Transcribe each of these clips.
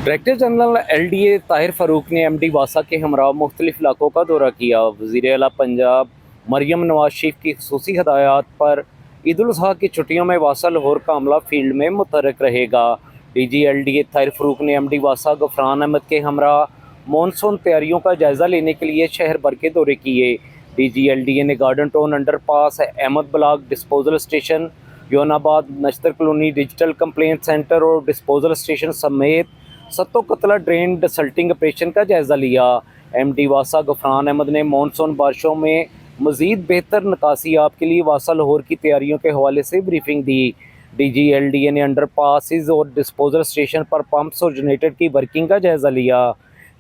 Director general LDA Tahir Farooq ने MD वासा के हमरा मुख्तलिफ इलाकों का दौरा किया। वज़ीर आला पंजाब मरियम नवाज शरीफ की ख़ुसूसी हदायत पर ईद उल अज़हा की छुट्टियों में वासा लाहौर का अमला फील्ड में मुतहर्रिक रहेगा। DG LDA ताहिर फ़ारूक ने MD वासा गफरान अहमद के हमरा मानसून तैयारियों का जायज़ा लेने के लिए शहर भर के दौरे किए। DG LDA ने garden town underpass, Ahmed block disposal station, योनाबाद Nishtar colony digital complaint centre और डिस्पोजल स्टेशन समेत सत्तो कतला ड्रेन डिसल्टिंग ऑपरेशन का जायज़ा लिया। MD वासा गफरान अहमद ने मानसून बारिशों में मज़ीद बेहतर निकासियाब के लिए वासा लाहौर की तैयारियों के हवाले से ब्रीफिंग दी। DG LDA ने अंडर पासिस और डिस्पोजल स्टेशन पर पंप्स और जनरेटर की वर्किंग का जायज़ा लिया।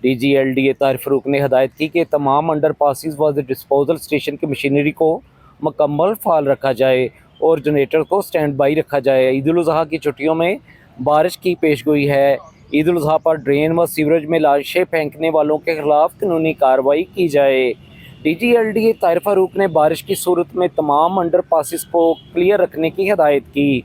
DG LDA ताहिर फ़ारूक ने हदायत की कि तमाम अंडर पासिस व डिस्पोजल स्टेशन की मशीनरी को मुकम्मल फ़ाल रखा जाए और जनरेटर को स्टैंड बाई रखा जाए। ईद उल अज़हा की छुट्टियों में बारिश की पेशगोई है। ईद उल अज़हा पर ड्रेन व सीवरेज में लाशें फेंकने वालों के खिलाफ कानूनी कार्रवाई की जाए। DG LDA ताहिर फ़ारूक ने बारिश की सूरत में तमाम अंडर पासिस को क्लियर रखने की हदायत की।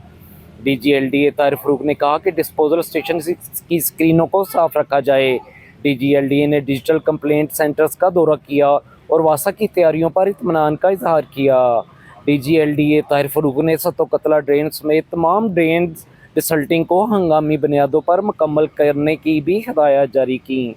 DG LDA ताहिर फ़ारूक ने कहा कि डिस्पोजल स्टेशन की स्क्रीनों को साफ रखा जाए। DG LDA ने डिजिटल कंप्लेंट सेंटर्स का दौरा किया और वासा की तैयारियों पर इत्मीनान का इजहार किया। DG LDA ताहिर फ़ारूक ने सतो कतला ड्रेन समेत तमाम ड्रेन डिसल्टिंग को हंगामी बुनियादों पर मुकम्मल करने की भी हदायत जारी की।